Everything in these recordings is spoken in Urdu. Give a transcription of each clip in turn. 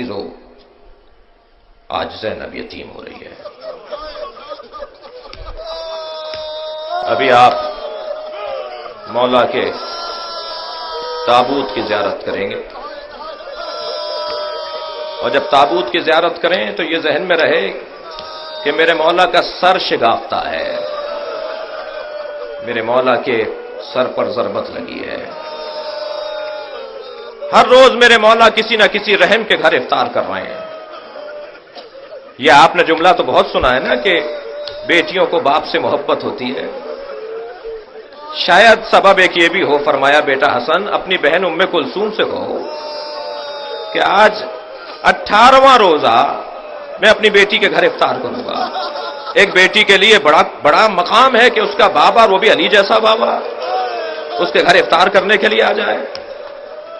ہو، آج زینب یتیم ہو رہی ہے۔ ابھی آپ مولا کے تابوت کی زیارت کریں گے، اور جب تابوت کی زیارت کریں تو یہ ذہن میں رہے کہ میرے مولا کا سر شگافتہ ہے، میرے مولا کے سر پر ضربت لگی ہے۔ ہر روز میرے مولا کسی نہ کسی رحم کے گھر افطار کر رہے ہیں۔ یہ آپ نے جملہ تو بہت سنا ہے نا کہ بیٹیوں کو باپ سے محبت ہوتی ہے۔ شاید سبب ایک یہ بھی ہو، فرمایا بیٹا حسن اپنی بہن ام کلثوم سے کہو کہ آج 18واں روزہ میں اپنی بیٹی کے گھر افطار کروں گا۔ ایک بیٹی کے لیے بڑا مقام ہے کہ اس کا بابا، وہ بھی علی جیسا بابا، اس کے گھر افطار کرنے کے لیے آ جائے۔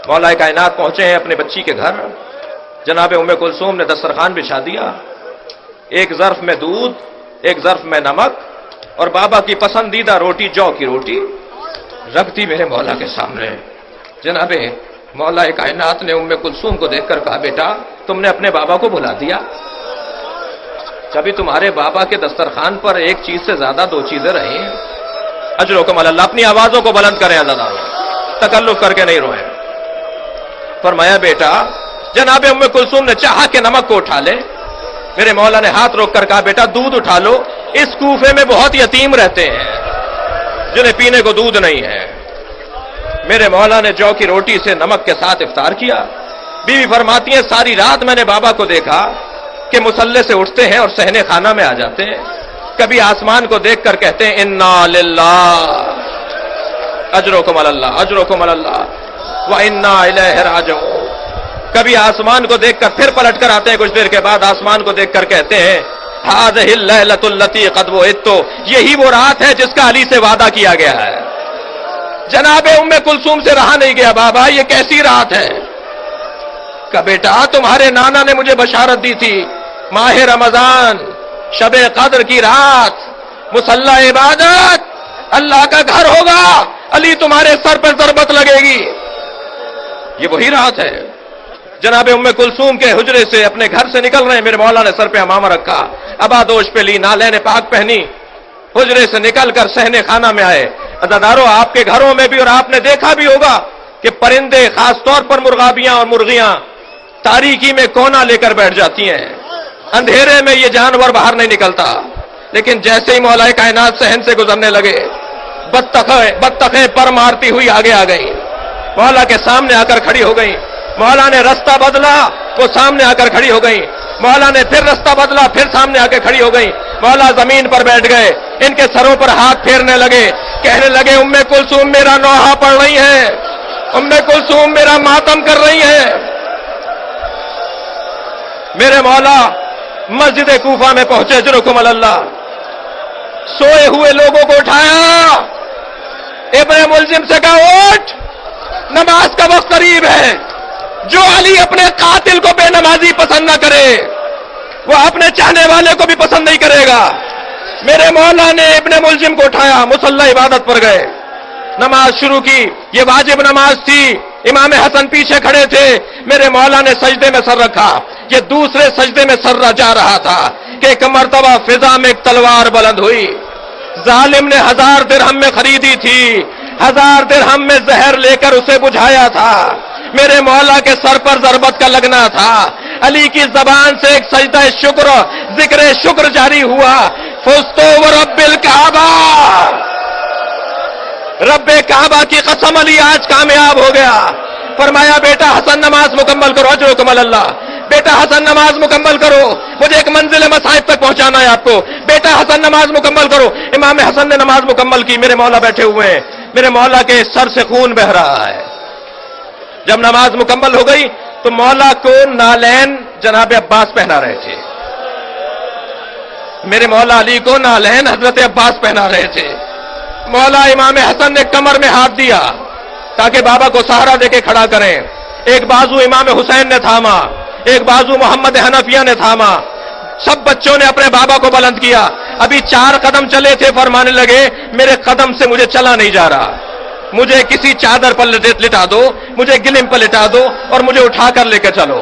مولا کائنات پہنچے ہیں اپنے بچی کے گھر، جناب ام کلثوم نے دسترخوان بچھا دیا، ایک ظرف میں دودھ، ایک ظرف میں نمک، اور بابا کی پسندیدہ روٹی، جو کی روٹی رکھ دی میرے مولا کے سامنے۔ جناب مولا کائنات نے ام کلثوم کو دیکھ کر کہا بیٹا تم نے اپنے بابا کو بھلا دیا؟ کبھی تمہارے بابا کے دسترخوان پر ایک چیز سے زیادہ دو چیزیں رہی ہیں؟ اجرکم اللہ، اپنی آوازوں کو بلند کریں عزیزان، تکلف کر کے نہیں روئیں۔ فرمایا بیٹا، جناب ام کلثوم نے چاہا کہ نمک کو اٹھا لے، میرے مولا نے ہاتھ روک کر کہا بیٹا دودھ اٹھا لو، اس کوفے میں بہت یتیم رہتے ہیں جنہیں پینے کو دودھ نہیں ہے۔ میرے مولا نے جو کی روٹی سے نمک کے ساتھ افطار کیا۔ بیوی فرماتی ہیں ساری رات میں نے بابا کو دیکھا کہ مصلے سے اٹھتے ہیں اور صحن خانہ میں آ جاتے ہیں، کبھی آسمان کو دیکھ کر کہتے ہیں انا للہ اجرکم اللہ اجرکم اللہ وانا الیہ راجعون، کبھی آسمان کو دیکھ کر پھر پلٹ کر آتے ہیں، کچھ دیر کے بعد آسمان کو دیکھ کر کہتے ہیں ہذہ اللیلۃ التی قد وعدت، یہی وہ رات ہے جس کا علی سے وعدہ کیا گیا ہے۔ جناب ام کلثوم سے رہا نہیں گیا، بابا یہ کیسی رات ہے؟ کہ بیٹا تمہارے نانا نے مجھے بشارت دی تھی ماہ رمضان، شب قدر کی رات، مصلی عبادت، اللہ کا گھر ہوگا، علی تمہارے سر پر ضربت لگے گی۔ یہ وہی رات ہے۔ جناب ام کلثوم کے حجرے سے اپنے گھر سے نکل رہے ہیں، میرے مولا نے سر پہ امامہ رکھا، ابادوش پہ لی، نالین پاک پہنی، حجرے سے نکل کر صحن خانہ میں آئے۔ عزادارو آپ کے گھروں میں بھی اور آپ نے دیکھا بھی ہوگا کہ پرندے، خاص طور پر مرغابیاں اور مرغیاں تاریکی میں کونا لے کر بیٹھ جاتی ہیں، اندھیرے میں یہ جانور باہر نہیں نکلتا، لیکن جیسے ہی مولا کائنات صحن سے گزرنے لگے بطخیں پر مارتی ہوئی آگے آ گئی، مولا کے سامنے آ کر کھڑی ہو گئی۔ مولا نے رستہ بدلا، وہ سامنے آ کر کھڑی ہو گئی، مولا نے پھر رستہ بدلا، پھر سامنے آ کے کھڑی ہو گئی۔ مولا زمین پر بیٹھ گئے، ان کے سروں پر ہاتھ پھیرنے لگے، کہنے لگے ام کلثوم میرا نوحہ پڑھ رہی ہیں، ام کلثوم میرا ماتم کر رہی ہیں۔ میرے مولا مسجد کوفہ میں پہنچے، اجرکم اللہ، سوئے ہوئے لوگوں کو اٹھایا، ابن ملزم سے کہا اٹھ، نماز کا وقت قریب ہے۔ جو علی اپنے قاتل کو بے نمازی پسند نہ کرے وہ اپنے چاہنے والے کو بھی پسند نہیں کرے گا۔ میرے مولا نے ابن ملزم کو اٹھایا، مصلی عبادت پر گئے، نماز شروع کی، یہ واجب نماز تھی، امام حسن پیچھے کھڑے تھے، میرے مولا نے سجدے میں سر رکھا، یہ دوسرے سجدے میں سر جا رہا تھا کہ ایک مرتبہ فضا میں ایک تلوار بلند ہوئی، ظالم نے 1000 درہم میں خریدی تھی، 1000 درہم میں زہر لے کر اسے بجھایا تھا، میرے مولا کے سر پر ضربت کا لگنا تھا، علی کی زبان سے ایک سجدہ شکر، ذکر شکر جاری ہوا، فزتو ورب الکعبہ، رب کعبہ کی قسم علی آج کامیاب ہو گیا۔ فرمایا بیٹا حسن نماز مکمل کرو، اجرکم اللہ، بیٹا حسن نماز مکمل کرو، مجھے ایک منزل مصائب تک پہنچانا ہے آپ کو، بیٹا حسن نماز مکمل کرو۔ امام حسن نے نماز مکمل کی، میرے مولا بیٹھے ہوئے ہیں، میرے مولا کے سر سے خون بہ رہا ہے۔ جب نماز مکمل ہو گئی تو مولا کو نالین جناب عباس پہنا رہے تھے، میرے مولا علی کو نالین حضرت عباس پہنا رہے تھے۔ مولا امام حسن نے کمر میں ہاتھ دیا تاکہ بابا کو سہارا دے کے کھڑا کریں، ایک بازو امام حسین نے تھاما، ایک بازو محمد حنفیہ نے تھاما، سب بچوں نے اپنے بابا کو بلند کیا۔ ابھی 4 قدم چلے تھے، فرمانے لگے میرے قدم سے مجھے چلا نہیں جا رہا، مجھے کسی چادر پر لٹا دو، مجھے گلم پر لٹا دو اور مجھے اٹھا کر لے کے چلو۔